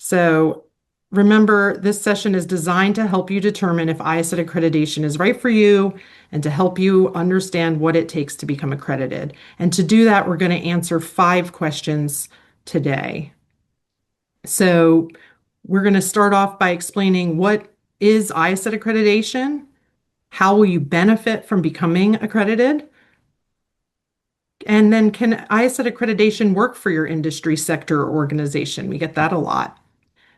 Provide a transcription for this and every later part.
So remember, this session is designed to help you determine if IACET accreditation is right for you and to help you understand what it takes to become accredited. And to do that, we're going to answer 5 questions today. So we're going to start off by explaining what is IACET accreditation, how will you benefit from becoming accredited, and then can IACET accreditation work for your industry, sector, or organization? We get that a lot.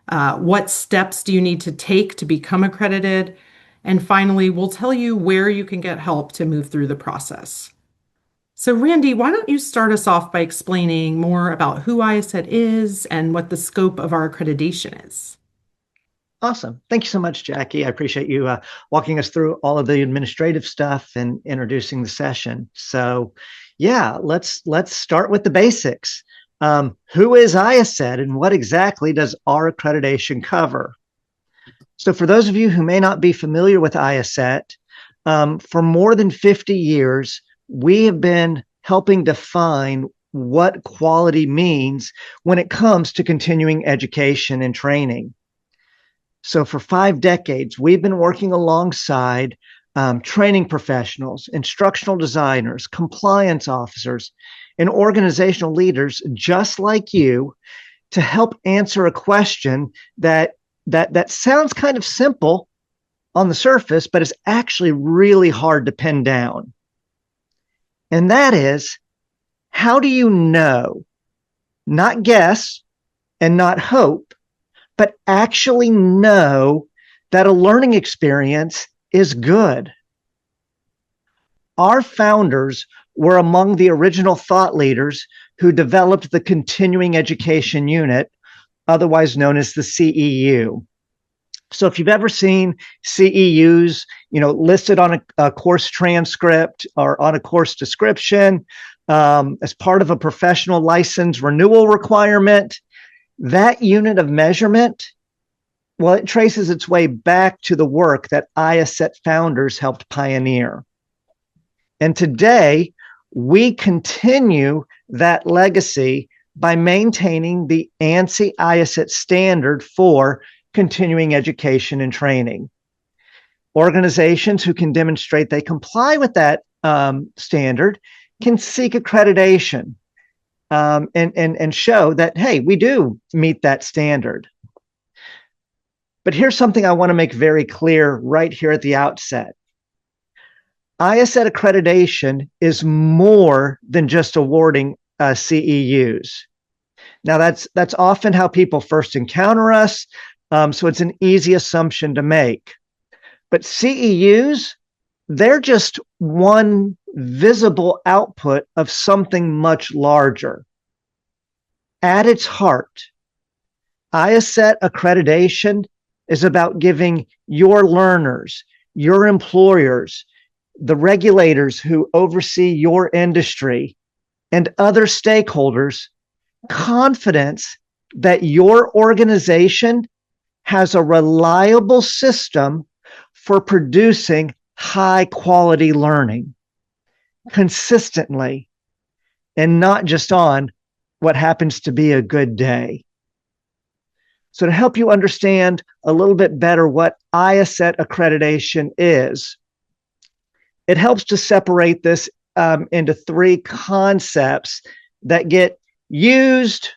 What steps do you need to take to become accredited? And finally, we'll tell you where you can get help to move through the process. So, Randy, why don't you start us off by explaining more about who IACET is and what the scope of our accreditation is? Awesome. Thank you so much, Jackie. I appreciate you walking us through all of the administrative stuff and introducing the session. So, yeah, let's start with the basics. Who is IACET and what exactly does our accreditation cover? So, for those of you who may not be familiar with IACET, for more than 50 years, we have been helping define what quality means when it comes to continuing education and training. So for 5 decades, we've been working alongside training professionals, instructional designers, compliance officers, and organizational leaders just like you to help answer a question that sounds kind of simple on the surface, but is actually really hard to pin down. And that is, how do you know, not guess and not hope, but actually know that a learning experience is good? Our founders were among the original thought leaders who developed the continuing education unit, otherwise known as the CEU. So if you've ever seen CEUs, listed on a course transcript or on a course description as part of a professional license renewal requirement, that unit of measurement, well, it traces its way back to the work that IACET founders helped pioneer. And today, we continue that legacy by maintaining the ANSI IACET standard for continuing education and training. Organizations who can demonstrate they comply with that standard can seek accreditation and show that, hey, we do meet that standard. But here's something I want to make very clear right here at the outset. IACET accreditation is more than just awarding CEUs. Now, that's often how people first encounter us, so it's an easy assumption to make. But CEUs, they're just one visible output of something much larger. At its heart, IACET accreditation is about giving your learners, your employers, the regulators who oversee your industry, and other stakeholders confidence that your organization has a reliable system for producing high quality learning consistently and not just on what happens to be a good day. So to help you understand a little bit better what IACET accreditation is, it helps to separate this into 3 concepts that get used,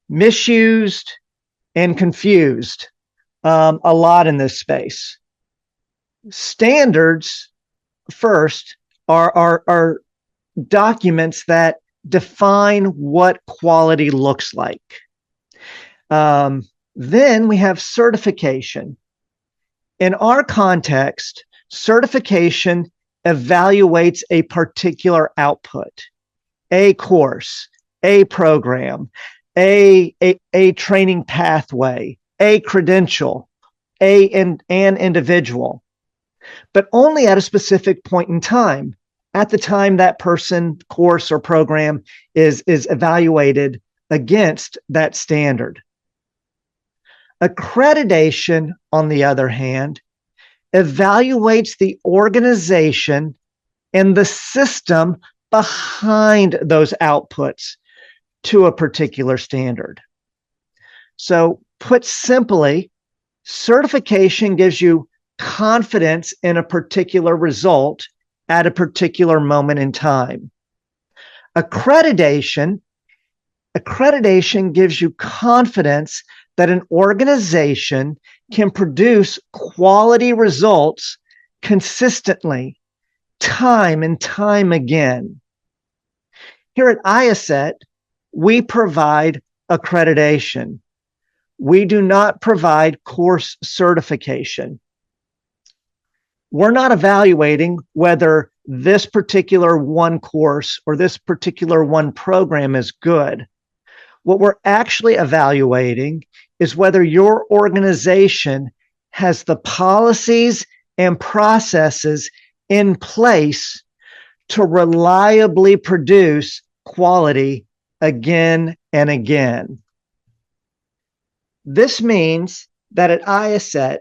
misused, and confused a lot in this space. Standards, first, are documents that define what quality looks like. Then we have certification. In our context, certification evaluates a particular output, a course, a program, a training pathway, a credential, an individual, but only at a specific point in time. At the time that person, course, or program is evaluated against that standard. Accreditation, on the other hand, evaluates the organization and the system behind those outputs to a particular standard. So Put simply, certification gives you confidence in a particular result at a particular moment in time. Accreditation gives you confidence that an organization can produce quality results consistently, time and time again. Here at IACET, we provide accreditation. We do not provide course certification. We're not evaluating whether this particular one course or this particular one program is good. What we're actually evaluating is whether your organization has the policies and processes in place to reliably produce quality again and again. This means that at IACET,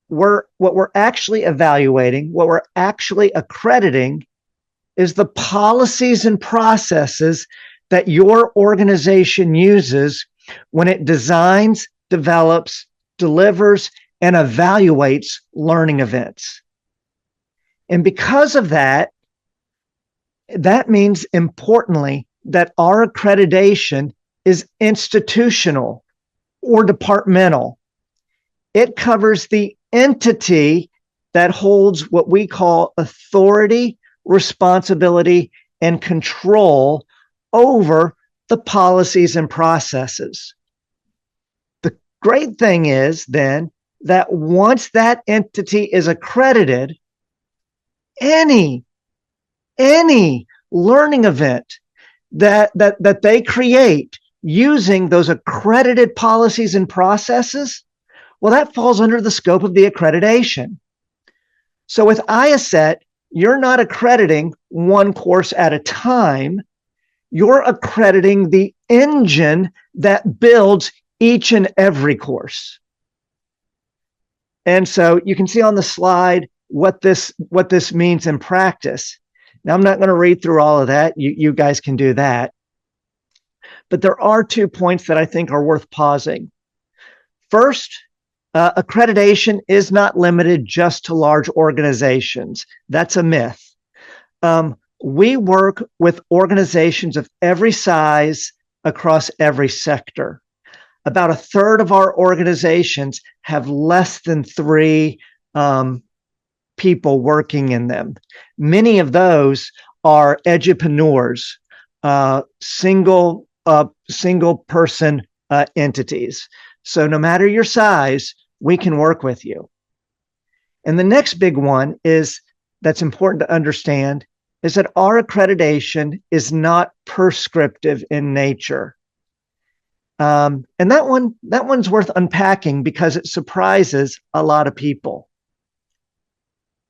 what we're actually evaluating, what we're actually accrediting is the policies and processes that your organization uses when it designs, develops, delivers, and evaluates learning events. And because of that, that means importantly that our accreditation is institutional or departmental. It covers the entity that holds what we call authority, responsibility, and control over the policies and processes. The great thing is then that once that entity is accredited, any learning event that they create using those accredited policies and processes, well, that falls under the scope of the accreditation. So with IACET, you're not accrediting one course at a time. You're accrediting the engine that builds each and every course. And so you can see on the slide what this means in practice. Now, I'm not going to read through all of that. You guys can do that. But there are 2 points that I think are worth pausing. First, accreditation is not limited just to large organizations. That's a myth. We work with organizations of every size across every sector. About a third of our organizations have less than 3 people working in them. Many of those are edupreneurs, single person entities. So no matter your size, we can work with you. And the next big one that's important to understand is that our accreditation is not prescriptive in nature. And that one's worth unpacking because it surprises a lot of people.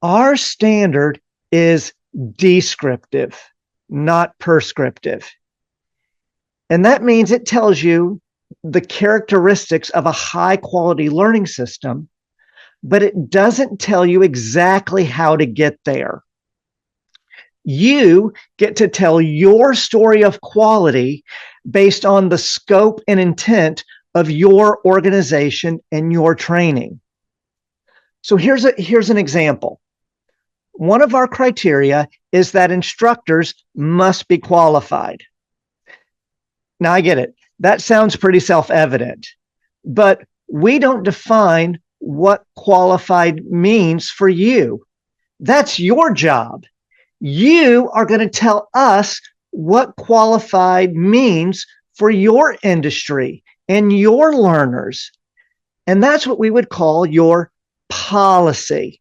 Our standard is descriptive, not prescriptive. And that means it tells you the characteristics of a high quality learning system, but it doesn't tell you exactly how to get there. You get to tell your story of quality based on the scope and intent of your organization and your training. So here's an example. One of our criteria is that instructors must be qualified. Now, I get it. That sounds pretty self-evident, but we don't define what qualified means for you. That's your job. You are going to tell us what qualified means for your industry and your learners. And that's what we would call your policy.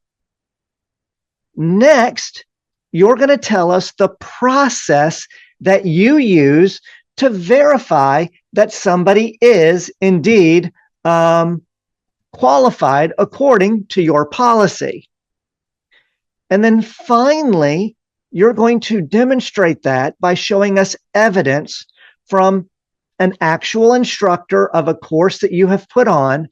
Next, you're going to tell us the process that you use to verify that somebody is indeed qualified according to your policy. And then finally, you're going to demonstrate that by showing us evidence from an actual instructor of a course that you have put on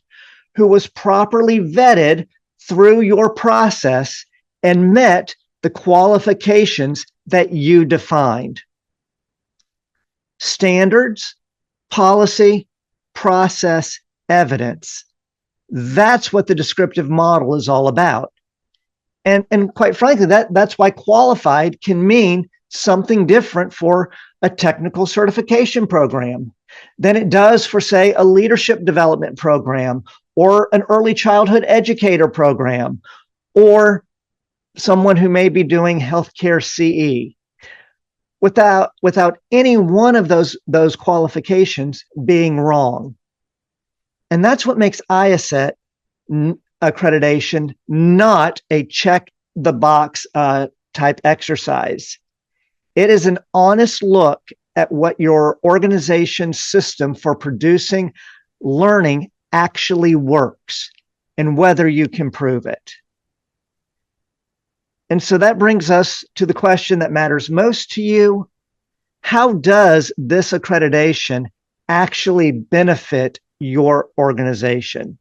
who was properly vetted through your process and met the qualifications that you defined. Standards, policy, process, evidence. That's what the descriptive model is all about. And quite frankly, that's why qualified can mean something different for a technical certification program than it does for, say, a leadership development program or an early childhood educator program or someone who may be doing healthcare CE. Without any one of those qualifications being wrong. And that's what makes IACET accreditation not a check the box type exercise. It is an honest look at what your organization's system for producing learning actually works and whether you can prove it. And so that brings us to the question that matters most to you. How does this accreditation actually benefit your organization?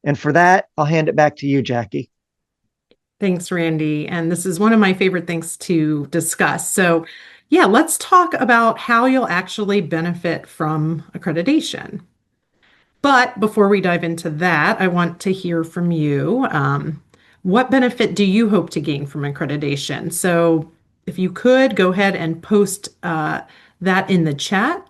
And for that, I'll hand it back to you, Jackie. Thanks, Randy. And this is one of my favorite things to discuss. So, yeah, let's talk about how you'll actually benefit from accreditation. But before we dive into that, I want to hear from you. What benefit do you hope to gain from accreditation? So if you could, go ahead and post that in the chat.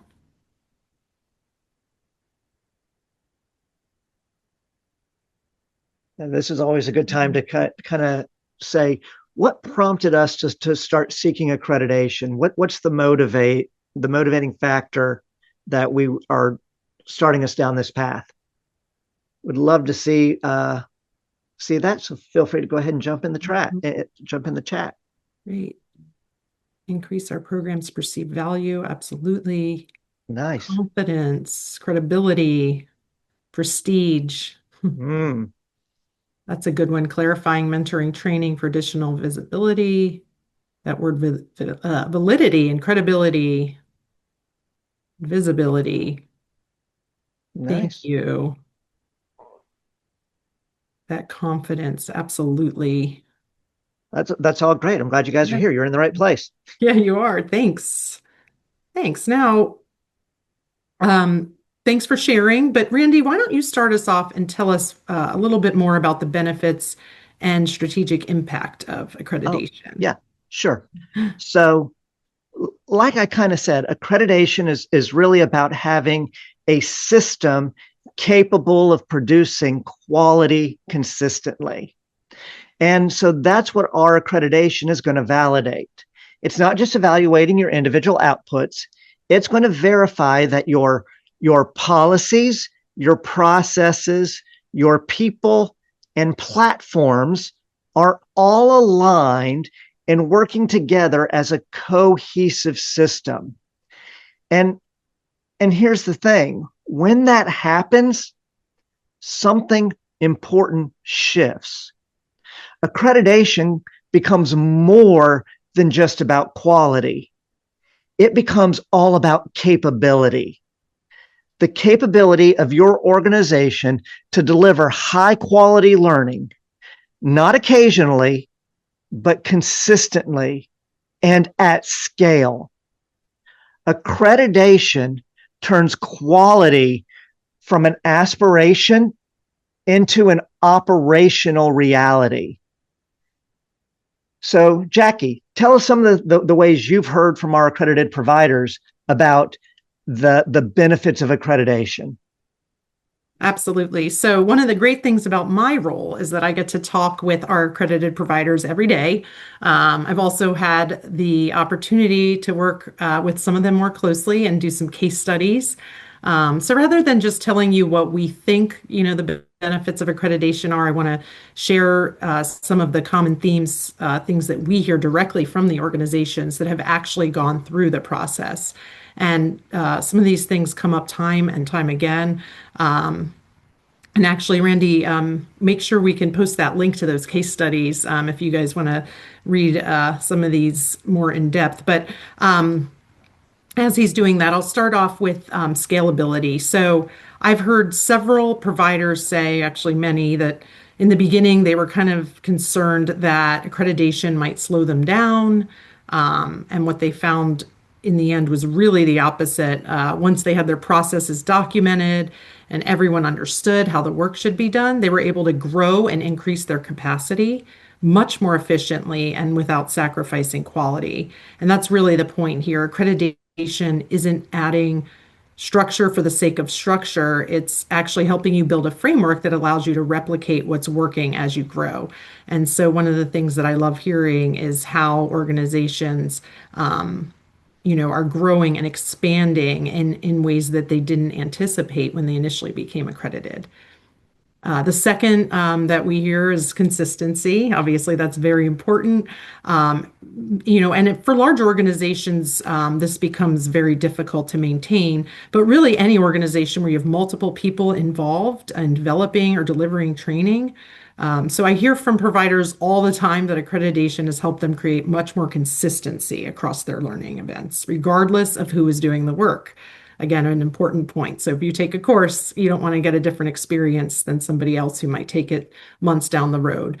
And this is always a good time to kind of say, what prompted us to start seeking accreditation? What's the motivating factor that we are starting us down this path? Would love to see that. So feel free to go ahead and jump in the chat. Great. Increase our program's perceived value. Absolutely. Nice. Confidence, credibility, prestige. That's a good one. Clarifying, mentoring, training for additional visibility. That word validity and credibility, visibility. Nice. Thank you. That confidence, absolutely. That's all great. I'm glad you guys are here. You're in the right place. Yeah, you are. Thanks. Thanks. Now, thanks for sharing. But Randy, why don't you start us off and tell us a little bit more about the benefits and strategic impact of accreditation? Yeah, sure. So, like I kind of said, accreditation is really about having a system capable of producing quality consistently. And so that's what our accreditation is going to validate. It's not just evaluating your individual outputs. It's going to verify that your policies, your processes, your people, and platforms are all aligned and working together as a cohesive system. And here's the thing. When that happens, something important shifts. Accreditation becomes more than just about quality. It becomes all about capability. The capability of your organization to deliver high quality learning, not occasionally, but consistently and at scale. Accreditation turns quality from an aspiration into an operational reality. So, Jackie, tell us some of the ways you've heard from our accredited providers about the benefits of accreditation. Absolutely. So one of the great things about my role is that I get to talk with our accredited providers every day. I've also had the opportunity to work with some of them more closely and do some case studies. So rather than just telling you what we think, the benefits of accreditation are, I want to share some of the common themes, things that we hear directly from the organizations that have actually gone through the process. And some of these things come up time and time again. And actually, Randy, make sure we can post that link to those case studies if you guys want to read some of these more in depth. But as he's doing that, I'll start off with scalability. So I've heard several providers say, actually many, that in the beginning they were kind of concerned that accreditation might slow them down. And what they found in the end was really the opposite. Once they had their processes documented and everyone understood how the work should be done, they were able to grow and increase their capacity much more efficiently and without sacrificing quality. And that's really the point here. Accreditation isn't adding structure for the sake of structure. It's actually helping you build a framework that allows you to replicate what's working as you grow. And so, one of the things that I love hearing is how organizations, are growing and expanding in ways that they didn't anticipate when they initially became accredited. The second that we hear is consistency. Obviously, that's very important. For large organizations, this becomes very difficult to maintain. But really, any organization where you have multiple people involved in developing or delivering training. So I hear from providers all the time that accreditation has helped them create much more consistency across their learning events, regardless of who is doing the work. Again, an important point. So if you take a course, you don't want to get a different experience than somebody else who might take it months down the road.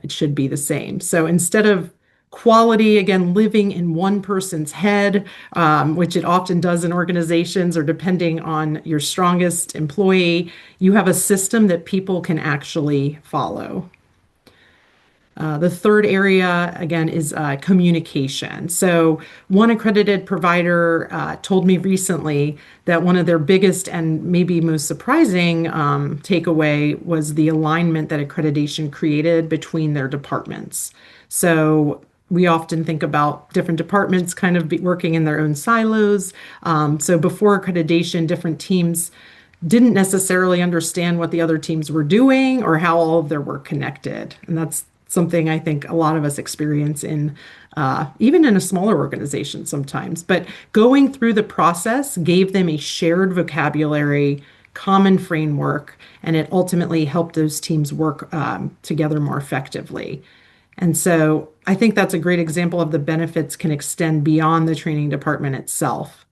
It should be the same. So instead of quality, again, living in one person's head, which it often does in organizations, or depending on your strongest employee, you have a system that people can actually follow. The third area, again, is communication. So, one accredited provider told me recently that one of their biggest and maybe most surprising takeaway was the alignment that accreditation created between their departments. So, we often think about different departments kind of working in their own silos. So, before accreditation, different teams didn't necessarily understand what the other teams were doing or how all of their work connected. And that's something I think a lot of us experience in even in a smaller organization sometimes. But going through the process gave them a shared vocabulary, common framework, and it ultimately helped those teams work together more effectively. And so I think that's a great example of the benefits can extend beyond the training department itself.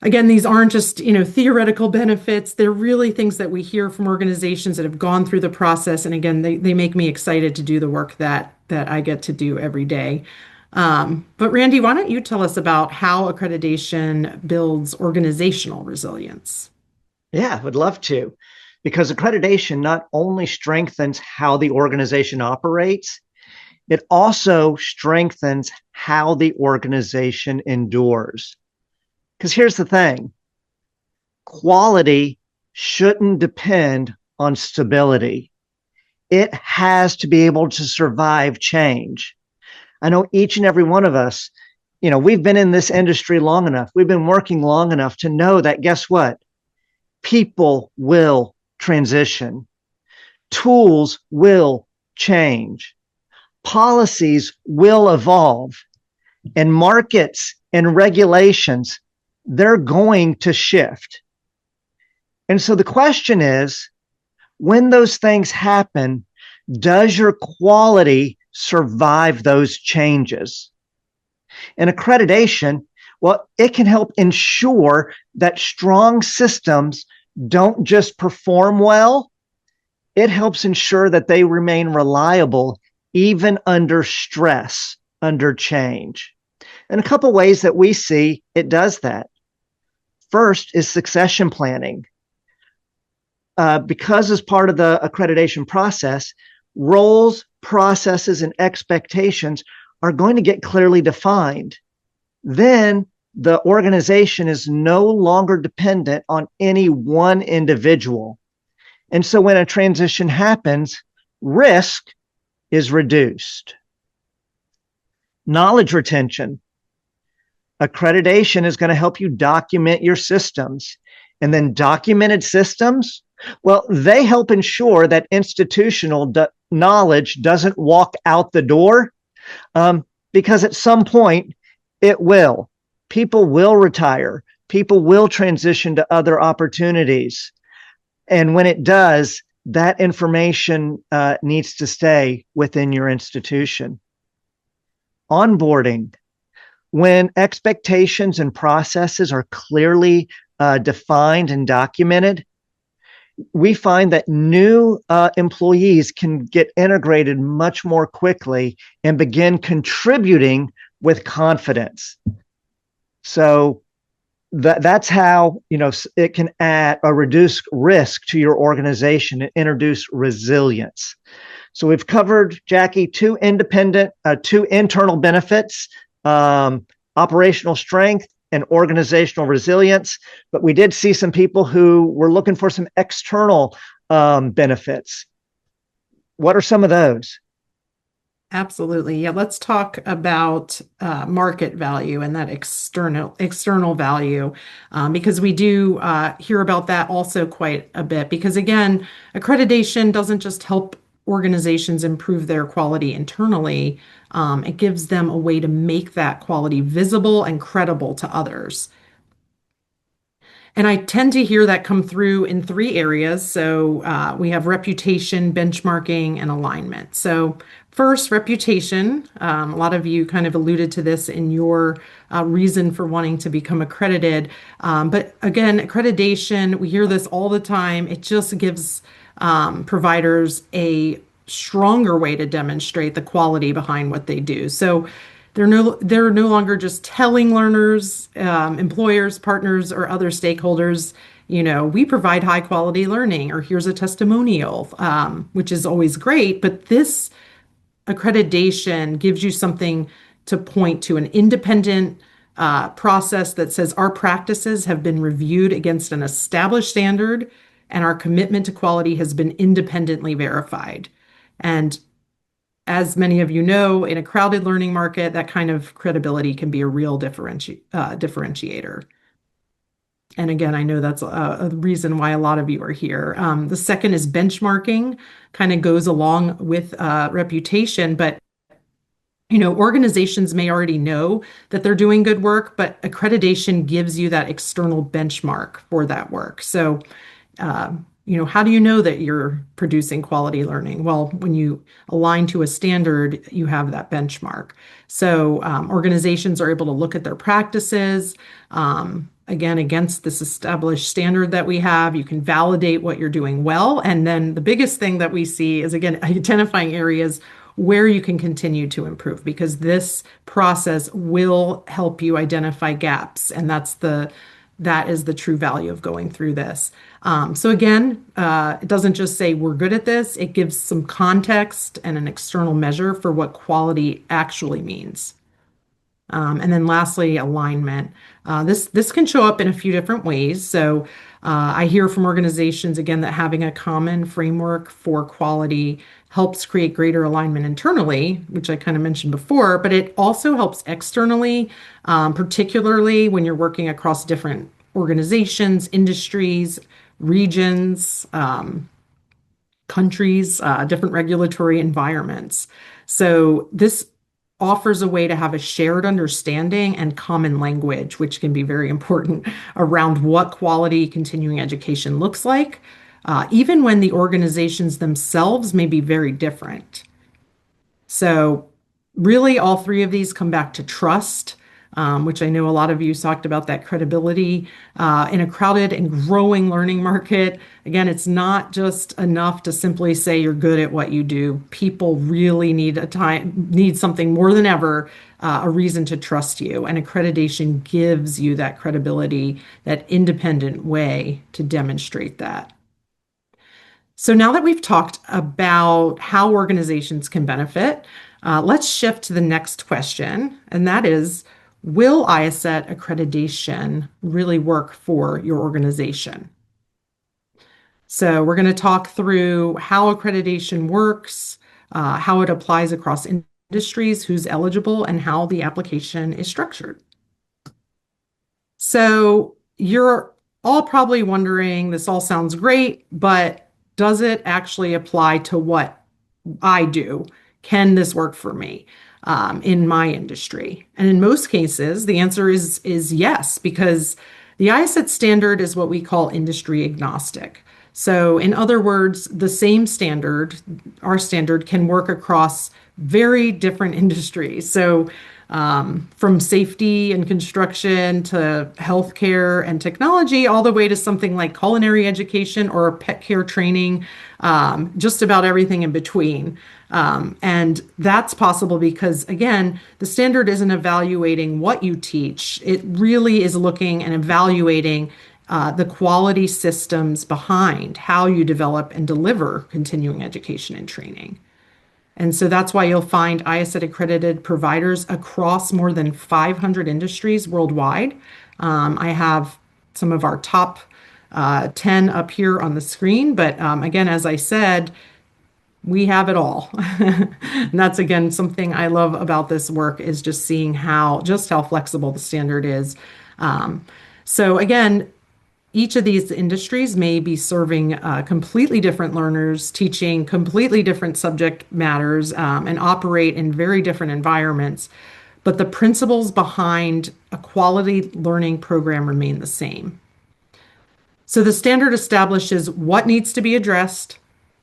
Again, these aren't just, theoretical benefits. They're really things that we hear from organizations that have gone through the process. And again, they make me excited to do the work that I get to do every day. But Randy, why don't you tell us about how accreditation builds organizational resilience? Yeah, I would love to, because accreditation not only strengthens how the organization operates, it also strengthens how the organization endures. Because here's the thing, quality shouldn't depend on stability. It has to be able to survive change. I know each and every one of us, we've been in this industry long enough. We've been working long enough to know that, guess what? People will transition. Tools will change. Policies will evolve. And markets and regulations, they're going to shift. And so the question is, when those things happen, does your quality survive those changes? And accreditation, well, it can help ensure that strong systems don't just perform well, it helps ensure that they remain reliable even under stress, under change. And a couple ways that we see it does that. First is succession planning. Because as part of the accreditation process, roles, processes, and expectations are going to get clearly defined. Then the organization is no longer dependent on any one individual. And so when a transition happens, risk is reduced. Knowledge retention. Accreditation is going to help you document your systems. And then documented systems, well, they help ensure that institutional knowledge doesn't walk out the door, because at some point it will. People will retire. People will transition to other opportunities. And when it does, that information needs to stay within your institution. Onboarding. When expectations and processes are clearly defined and documented, we find that new employees can get integrated much more quickly and begin contributing with confidence. So that's how it can add a reduce risk to your organization and introduce resilience. So we've covered, Jackie, two internal benefits, operational strength and organizational resilience. But we did see some people who were looking for some external benefits. What are some of those? Absolutely. Yeah, let's talk about market value and that external value, because we do hear about that also quite a bit. Because again, accreditation doesn't just help organizations improve their quality internally, it gives them a way to make that quality visible and credible to others. And I tend to hear that come through in three areas. So we have reputation, benchmarking, and alignment. So first, reputation. A lot of you kind of alluded to this in your reason for wanting to become accredited. But again, accreditation, we hear this all the time. It just gives providers a stronger way to demonstrate the quality behind what they do. So they're no longer just telling learners, employers, partners, or other stakeholders, we provide high quality learning, or here's a testimonial, which is always great. But this accreditation gives you something to point to, an independent process that says our practices have been reviewed against an established standard and our commitment to quality has been independently verified. And as many of you know, in a crowded learning market, that kind of credibility can be a real differentiator. And again, I know that's a reason why a lot of you are here. The second is benchmarking, kind of goes along with reputation, but organizations may already know that they're doing good work, but accreditation gives you that external benchmark for that work. So how do you know that you're producing quality learning? Well, when you align to a standard, you have that benchmark. So organizations are able to look at their practices, again, against this established standard that we have. You can validate what you're doing well. And then the biggest thing that we see is, again, identifying areas where you can continue to improve, because this process will help you identify gaps. And that is the true value of going through this. So again, it doesn't just say we're good at this, it gives some context and an external measure for what quality actually means. And then lastly, alignment. This can show up in a few different ways. So I hear from organizations, again, that having a common framework for quality helps create greater alignment internally, which I kind of mentioned before, but it also helps externally, particularly when you're working across different organizations, industries, regions, countries, different regulatory environments. So this offers a way to have a shared understanding and common language, which can be very important around what quality continuing education looks like, even when the organizations themselves may be very different. So really, all three of these come back to trust, which I know a lot of you talked about, that credibility in a crowded and growing learning market. Again, it's not just enough to simply say you're good at what you do. People really need something more than ever, a reason to trust you. And accreditation gives you that credibility, that independent way to demonstrate that. So now that we've talked about how organizations can benefit, let's shift to the next question, and that is, will IACET accreditation really work for your organization? So we're going to talk through how accreditation works, how it applies across industries, who's eligible, and how the application is structured. So you're all probably wondering, this all sounds great, but does it actually apply to what I do? Can this work for me in my industry? And in most cases, the answer is yes, because the IACET standard is what we call industry agnostic. So in other words, the same standard, our standard, can work across very different industries. So from safety and construction to healthcare and technology, all the way to something like culinary education or pet care training, just about everything in between. And that's possible because, again, the standard isn't evaluating what you teach. It really is looking and evaluating the quality systems behind how you develop and deliver continuing education and training. And so that's why you'll find IACET accredited providers across more than 500 industries worldwide. I have some of our top 10 up here on the screen, but again, as I said, we have it all. And that's again something I love about this work is just seeing how flexible the standard is. So again, each of these industries may be serving completely different learners, teaching completely different subject matters, and operate in very different environments. But the principles behind a quality learning program remain the same. So the standard establishes what needs to be addressed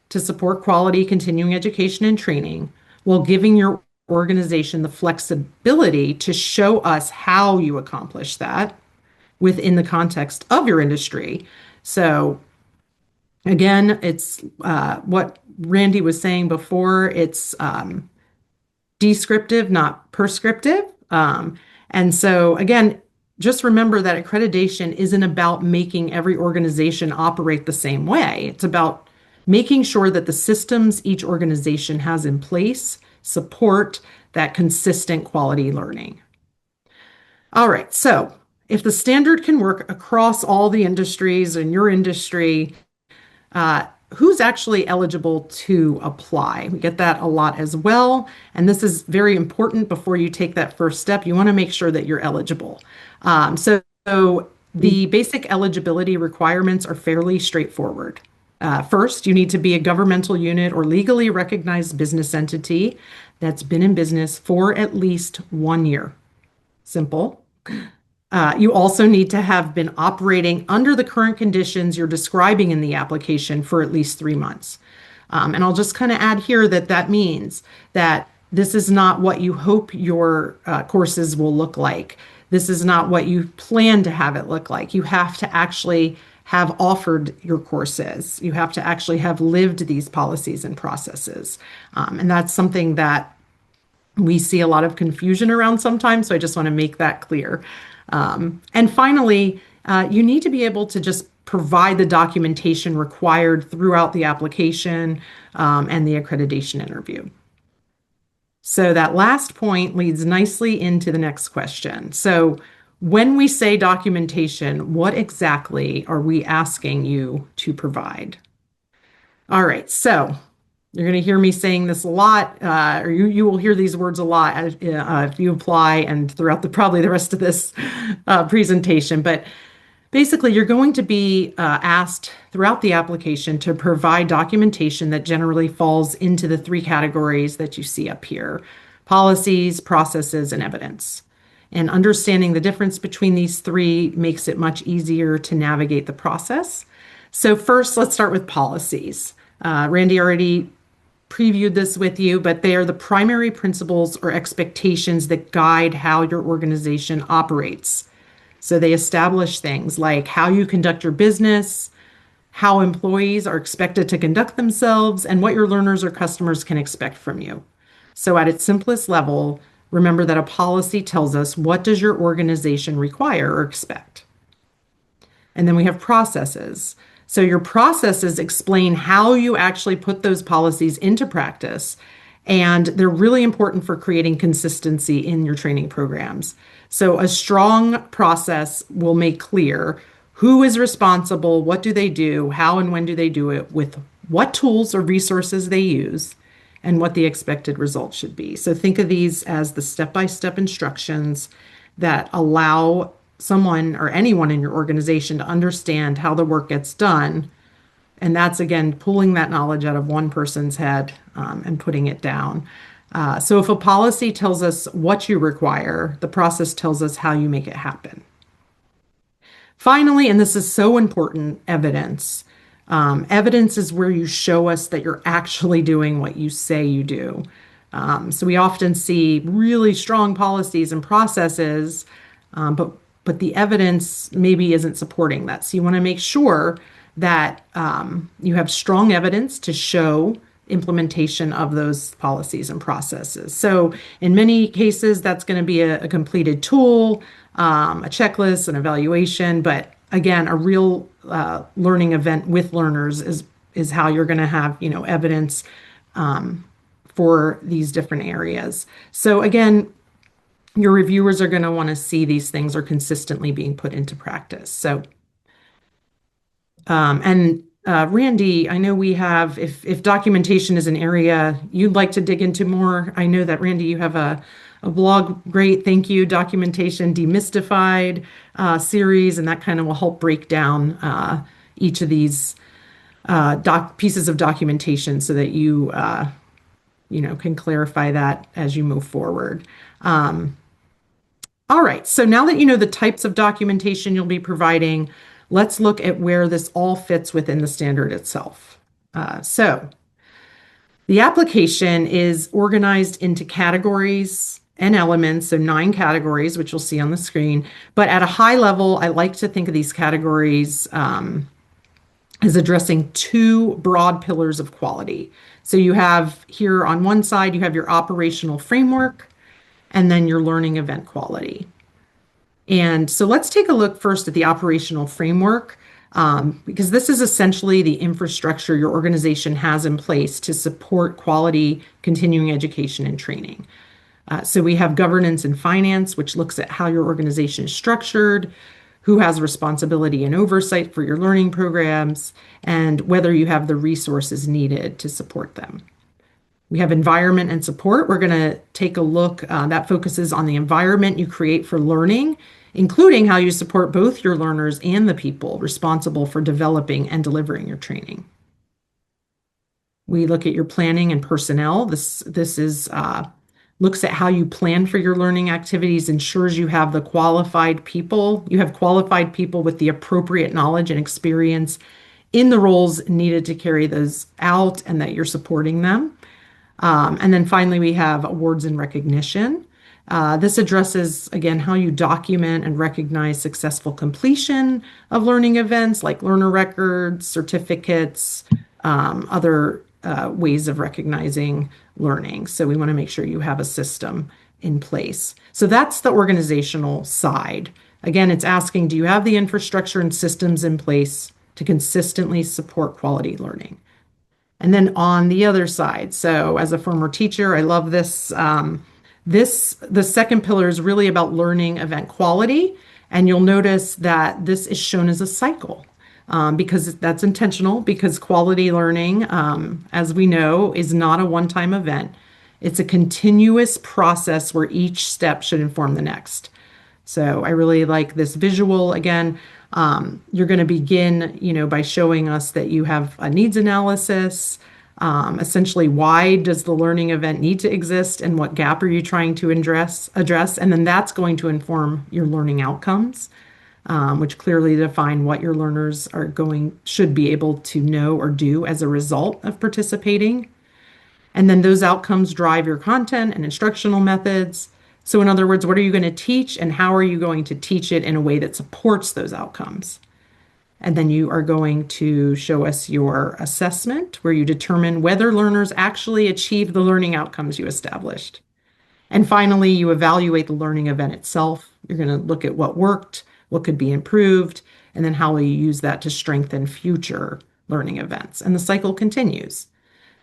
to support quality continuing education and training while giving your organization the flexibility to show us how you accomplish that within the context of your industry. So again, it's what Randy was saying before. It's descriptive, not prescriptive. And so again, just remember that accreditation isn't about making every organization operate the same way. It's about making sure that the systems each organization has in place support that consistent quality learning. All right, so if the standard can work across all the industries in your industry, who's actually eligible to apply? We get that a lot as well. And this is very important before you take that first step. You want to make sure that you're eligible. So the basic eligibility requirements are fairly straightforward. First, you need to be a governmental unit or legally recognized business entity that's been in business for at least 1 year. Simple. You also need to have been operating under the current conditions you're describing in the application for at least 3 months. And I'll just kind of add here that that means that this is not what you hope your courses will look like. This is not what you plan to have it look like. You have to actually have offered your courses. You have to actually have lived these policies and processes. And that's something that we see a lot of confusion around sometimes. So I just want to make that clear. And finally, you need to be able to just provide the documentation required throughout the application and the accreditation interview. So that last point leads nicely into the next question. So when we say documentation, what exactly are we asking you to provide? All right, so you're going to hear me saying this a lot, or you will hear these words a lot if you apply and throughout probably the rest of this presentation. But basically, you're going to be asked throughout the application to provide documentation that generally falls into the 3 categories that you see up here: policies, processes, and evidence. And understanding the difference between these 3 makes it much easier to navigate the process. So first, let's start with policies. Randy already previewed this with you, but they are the primary principles or expectations that guide how your organization operates. So they establish things like how you conduct your business, how employees are expected to conduct themselves, and what your learners or customers can expect from you. So at its simplest level, remember that a policy tells us what does your organization require or expect. And then we have processes. So your processes explain how you actually put those policies into practice, and they're really important for creating consistency in your training programs. So a strong process will make clear who is responsible, what do they do, how and when do they do it, with what tools or resources they use, and what the expected results should be. So think of these as the step-by-step instructions that allow someone or anyone in your organization to understand how the work gets done. And that's, again, pulling that knowledge out of one person's head and putting it down. So if a policy tells us what you require, the process tells us how you make it happen. Finally, and this is so important, evidence. Evidence is where you show us that you're actually doing what you say you do. So we often see really strong policies and processes, but the evidence maybe isn't supporting that. So you want to make sure that you have strong evidence to show implementation of those policies and processes. So in many cases, that's going to be a completed tool, a checklist, an evaluation. But again, a real learning event with learners is how you're going to have, evidence for these different areas. So again, your reviewers are going to want to see these things are consistently being put into practice. So, and Randy, I know we have, if documentation is an area you'd like to dig into more, I know that Randy, you have a blog, great, thank you, Documentation Demystified series, and that kind of will help break down each of these pieces of documentation so that you can clarify that as you move forward. All right, so now that you know the types of documentation you'll be providing, let's look at where this all fits within the standard itself. So the application is organized into categories and elements, so 9 categories, which you'll see on the screen. But at a high level, I like to think of these categories as addressing 2 broad pillars of quality. So you have here on one side, you have your operational framework, and then your learning event quality. And so let's take a look first at the operational framework, because this is essentially the infrastructure your organization has in place to support quality continuing education and training. So we have governance and finance, which looks at how your organization is structured, who has responsibility and oversight for your learning programs, and whether you have the resources needed to support them. We have environment and support. We're going to take a look that focuses on the environment you create for learning, including how you support both your learners and the people responsible for developing and delivering your training. We look at your planning and personnel. This is looks at how you plan for your learning activities, ensures you have the qualified people. You have qualified people with the appropriate knowledge and experience in the roles needed to carry those out, and that you're supporting them. And then finally, we have awards and recognition. This addresses, again, how you document and recognize successful completion of learning events like learner records, certificates, other ways of recognizing learning. So we want to make sure you have a system in place. So that's the organizational side. Again, it's asking, do you have the infrastructure and systems in place to consistently support quality learning? And then on the other side, so as a former teacher, I love this. The second pillar is really about learning event quality. And you'll notice that this is shown as a cycle because that's intentional, because quality learning, as we know, is not a one-time event. It's a continuous process where each step should inform the next. So I really like this visual. Again, you're going to begin, by showing us that you have a needs analysis. Essentially, why does the learning event need to exist, and what gap are you trying to address? And then that's going to inform your learning outcomes, which clearly define what your learners should be able to know or do as a result of participating. And then those outcomes drive your content and instructional methods. So in other words, what are you going to teach, and how are you going to teach it in a way that supports those outcomes? And then you are going to show us your assessment, where you determine whether learners actually achieve the learning outcomes you established. And finally, you evaluate the learning event itself. You're going to look at what worked, what could be improved, and then how will you use that to strengthen future learning events. And the cycle continues.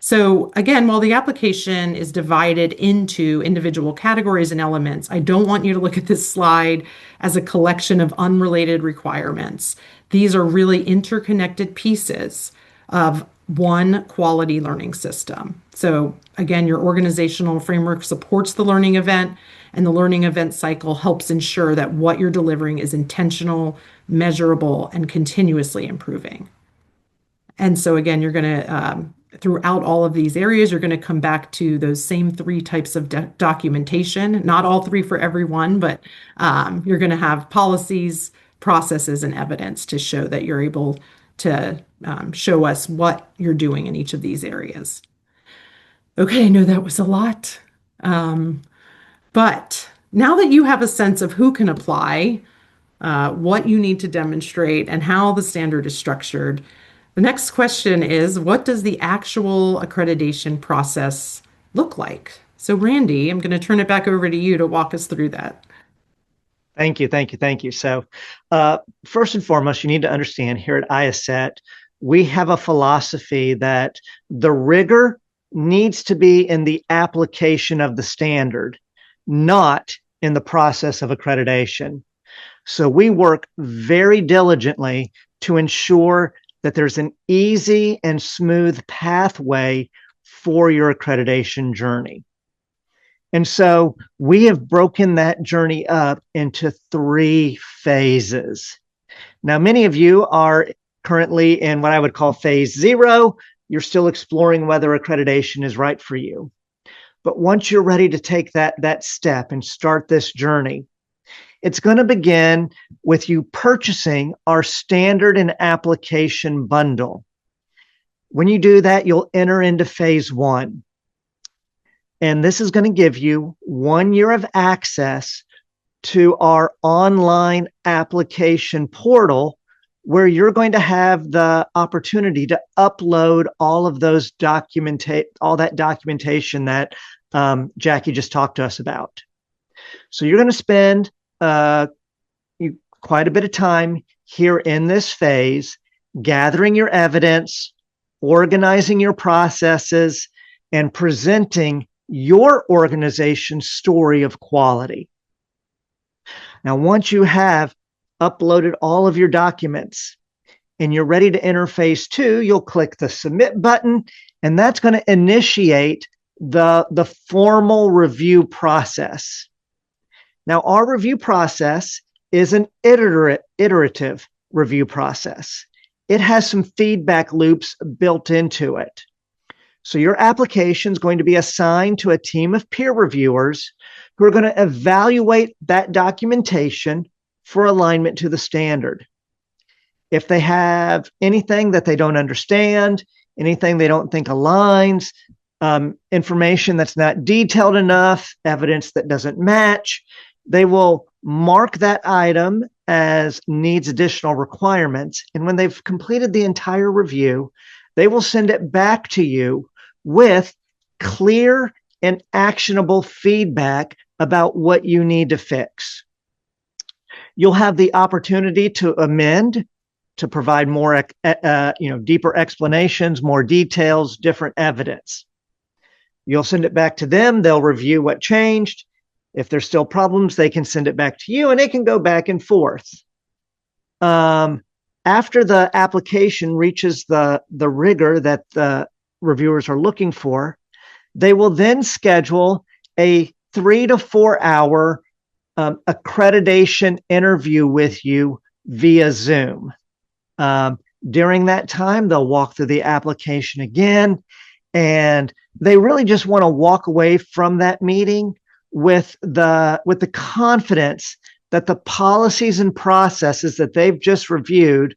So again, while the application is divided into individual categories and elements, I don't want you to look at this slide as a collection of unrelated requirements. These are really interconnected pieces of one quality learning system. So again, your organizational framework supports the learning event, and the learning event cycle helps ensure that what you're delivering is intentional, measurable, and continuously improving. And so again, you're going to, throughout all of these areas, you're going to come back to those same 3 types of documentation, not all 3 for everyone, but you're going to have policies, processes, and evidence to show that you're able to show us what you're doing in each of these areas. Okay, I know that was a lot. But now that you have a sense of who can apply, what you need to demonstrate, and how the standard is structured, the next question is, what does the actual accreditation process look like? So, Randy, I'm going to turn it back over to you to walk us through that. Thank you, thank you, thank you. So, first and foremost, you need to understand here at IACET, we have a philosophy that the rigor needs to be in the application of the standard, not in the process of accreditation. So, we work very diligently to ensure that there's an easy and smooth pathway for your accreditation journey. And so we have broken that journey up into 3 phases. Now, many of you are currently in what I would call phase 0. You're still exploring whether accreditation is right for you. But once you're ready to take that step and start this journey, it's going to begin with you purchasing our standard and application bundle. When you do that, you'll enter into phase 1. And this is going to give you 1 year of access to our online application portal, where you're going to have the opportunity to upload all of those all that documentation that Jackie just talked to us about. So you're going to spend quite a bit of time here in this phase, gathering your evidence, organizing your processes, and presenting your organization's story of quality. Now, once you have uploaded all of your documents and you're ready to enter phase 2, you'll click the submit button, and that's going to initiate the formal review process. Now, our review process is an iterative review process. It has some feedback loops built into it. So your application is going to be assigned to a team of peer reviewers who are going to evaluate that documentation for alignment to the standard. If they have anything that they don't understand, anything they don't think aligns, information that's not detailed enough, evidence that doesn't match, they will mark that item as needs additional requirements. And when they've completed the entire review, they will send it back to you with clear and actionable feedback about what you need to fix. You'll have the opportunity to amend, to provide more, deeper explanations, more details, different evidence. You'll send it back to them. They'll review what changed. If there's still problems, they can send it back to you, and it can go back and forth. After the application reaches the rigor that the reviewers are looking for, they will then schedule a 3 to 4 hour accreditation interview with you via Zoom. During that time, they'll walk through the application again, and they really just want to walk away from that meeting with the confidence that the policies and processes that they've just reviewed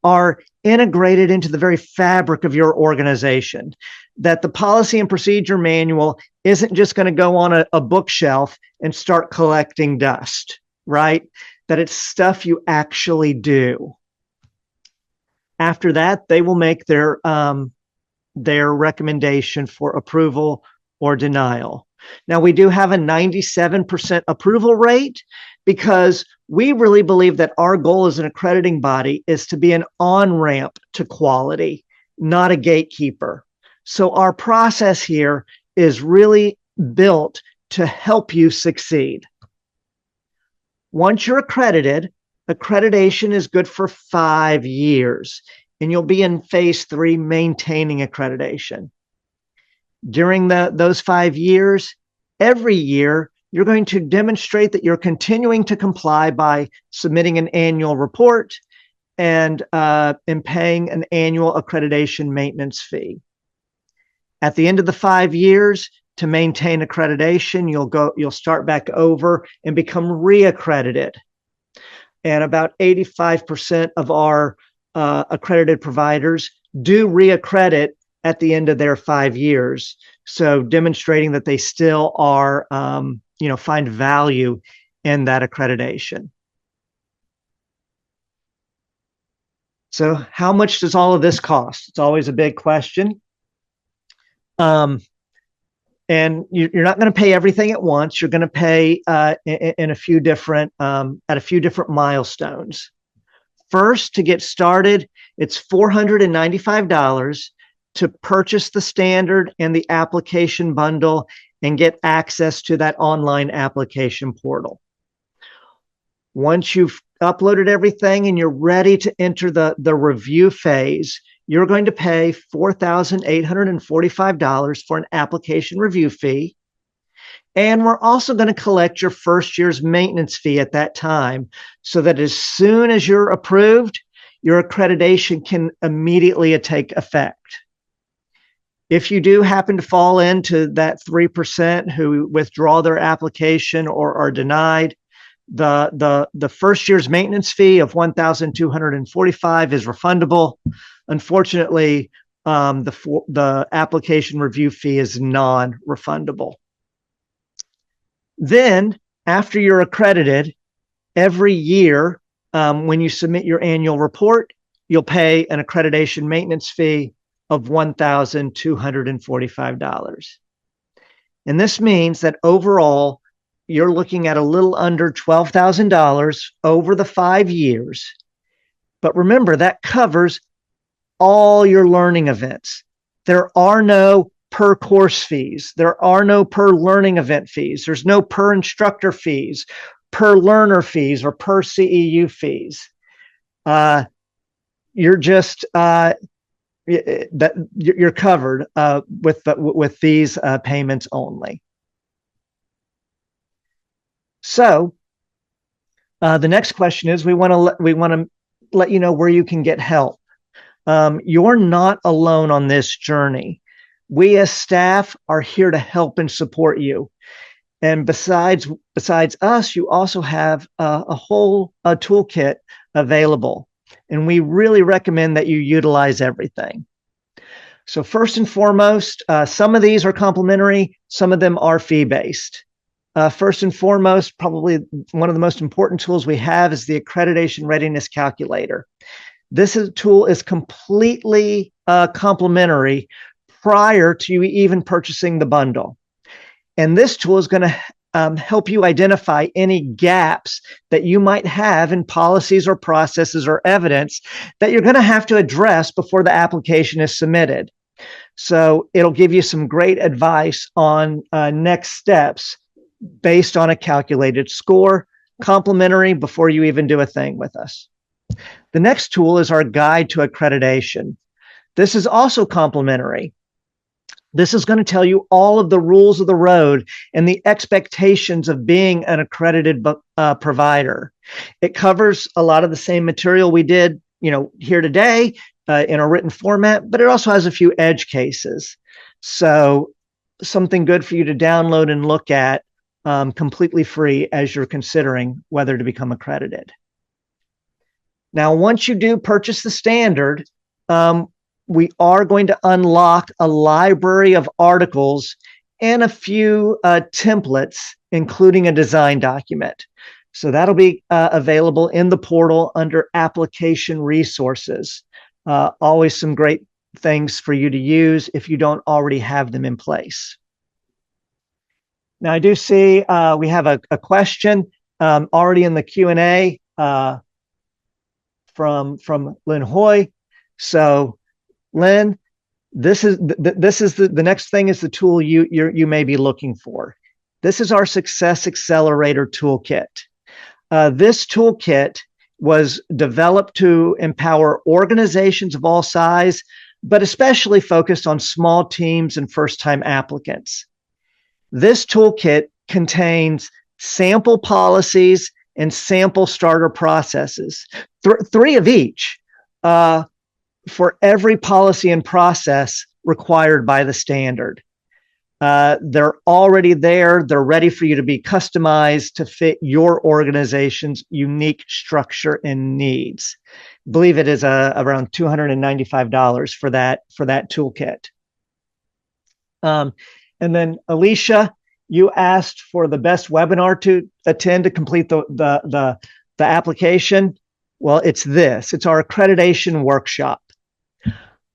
are integrated into the very fabric of your organization, that the policy and procedure manual isn't just going to go on a bookshelf and start collecting dust, right? That it's stuff you actually do. After that, they will make their recommendation for approval or denial. Now, we do have a 97% approval rate because we really believe that our goal as an accrediting body is to be an on-ramp to quality, not a gatekeeper. So our process here is really built to help you succeed. Once you're accredited, accreditation is good for 5 years, and you'll be in phase 3, maintaining accreditation. During those 5 years, every year, you're going to demonstrate that you're continuing to comply by submitting an annual report and paying an annual accreditation maintenance fee. At the end of the 5 years, to maintain accreditation, you'll start back over and become reaccredited. And about 85% of our accredited providers do reaccredit at the end of their 5 years. So demonstrating that they still are, find value in that accreditation. So how much does all of this cost? It's always a big question. And you're not going to pay everything at once. You're going to pay in a few different at a few different milestones. First, to get started, it's $495 to purchase the standard and the application bundle and get access to that online application portal. Once you've uploaded everything and you're ready to enter the review phase, you're going to pay $4,845 for an application review fee. And we're also going to collect your first year's maintenance fee at that time, so that as soon as you're approved, your accreditation can immediately take effect. If you do happen to fall into that 3% who withdraw their application or are denied, the first year's maintenance fee of $1,245 is refundable. Unfortunately, the application review fee is non-refundable. Then, after you're accredited, every year when you submit your annual report, you'll pay an accreditation maintenance fee of $1,245. And this means that overall, you're looking at a little under $12,000 over the 5 years. But remember, that covers all your learning events. There are no per course fees. There are no per learning event fees. There's no per instructor fees, per learner fees, or per CEU fees. You're just you're covered with these payments only. So the next question is, we want to let you know where you can get help. You're not alone on this journey. We as staff are here to help and support you. And besides us, you also have a whole toolkit available. And we really recommend that you utilize everything. So first and foremost, some of these are complimentary, some of them are fee-based. First and foremost, probably one of the most important tools we have is the Accreditation Readiness Calculator. This tool is completely complimentary prior to you even purchasing the bundle. And this tool is going to help you identify any gaps that you might have in policies or processes or evidence that you're going to have to address before the application is submitted. So it'll give you some great advice on next steps based on a calculated score, complimentary before you even do a thing with us. The next tool is our Guide to Accreditation. This is also complimentary. This is going to tell you all of the rules of the road and the expectations of being an accredited provider. It covers a lot of the same material we did, here today in a written format, but it also has a few edge cases. So something good for you to download and look at completely free as you're considering whether to become accredited. Now, once you do purchase the standard, we are going to unlock a library of articles and a few templates, including a design document. So that'll be available in the portal under application resources. Always some great things for you to use if you don't already have them in place. Now, I do see we have a question already in the Q&A from Lynn Hoy. So Lynn, this is the next thing is the tool you may be looking for. This is our Success Accelerator Toolkit. This toolkit was developed to empower organizations of all size, but especially focused on small teams and first-time applicants. This toolkit contains sample policies and sample starter processes, three of each, for every policy and process required by the standard. They're already there. They're ready for you to be customized to fit your organization's unique structure and needs. I believe it is around $295 for that toolkit. And then Alicia, you asked for the best webinar to attend to complete the application. Well, it's this. It's our accreditation workshop.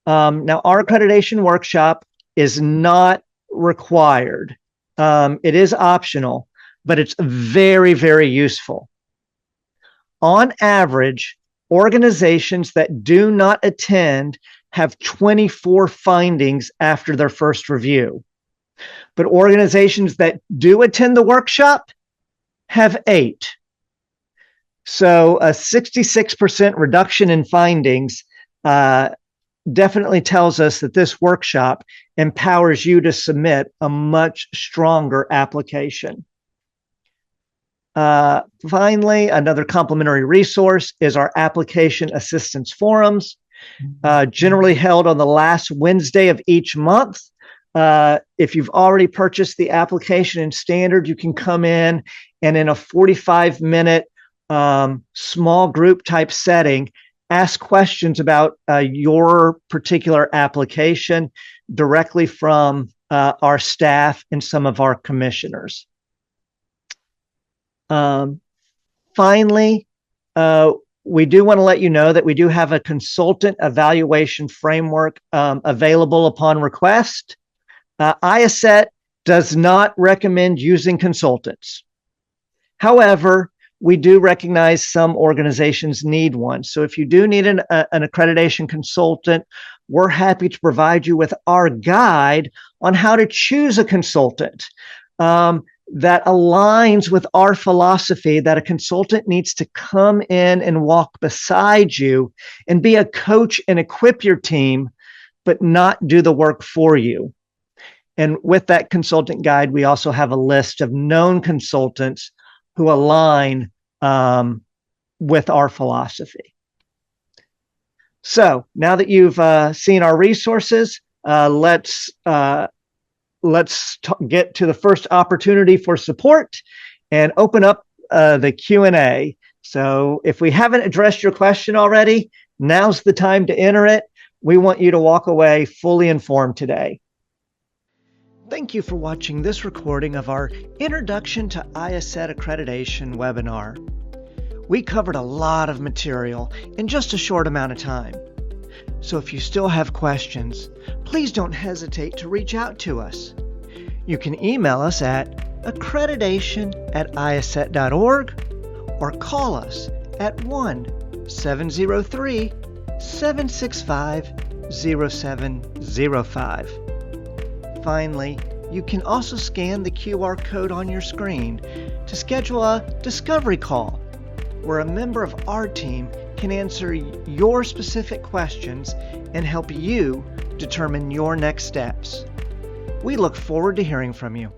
Now, our accreditation workshop is not required. It is optional, but it's very, very useful. On average, organizations that do not attend have 24 findings after their first review. But organizations that do attend the workshop have 8. So a 66% reduction in findings definitely tells us that this workshop empowers you to submit a much stronger application. Finally, another complimentary resource is our application assistance forums, generally held on the last Wednesday of each month. If you've already purchased the application in standard, you can come in and in a 45-minute small group type setting, ask questions about your particular application directly from our staff and some of our commissioners. Finally, we do want to let you know that we do have a consultant evaluation framework available upon request. IACET does not recommend using consultants. However, we do recognize some organizations need one. So if you do need an accreditation consultant, we're happy to provide you with our guide on how to choose a consultant that aligns with our philosophy that a consultant needs to come in and walk beside you and be a coach and equip your team, but not do the work for you. And with that consultant guide, we also have a list of known consultants who align with our philosophy. So now that you've seen our resources, let's get to the first opportunity for support and open up the Q&A. So if we haven't addressed your question already, now's the time to enter it. We want you to walk away fully informed today. Thank you for watching this recording of our Introduction to IACET Accreditation webinar. We covered a lot of material in just a short amount of time. So if you still have questions, please don't hesitate to reach out to us. You can email us at accreditation@iacet.org or call us at 1-703-765-0705. Finally, you can also scan the QR code on your screen to schedule a discovery call where a member of our team can answer your specific questions and help you determine your next steps. We look forward to hearing from you.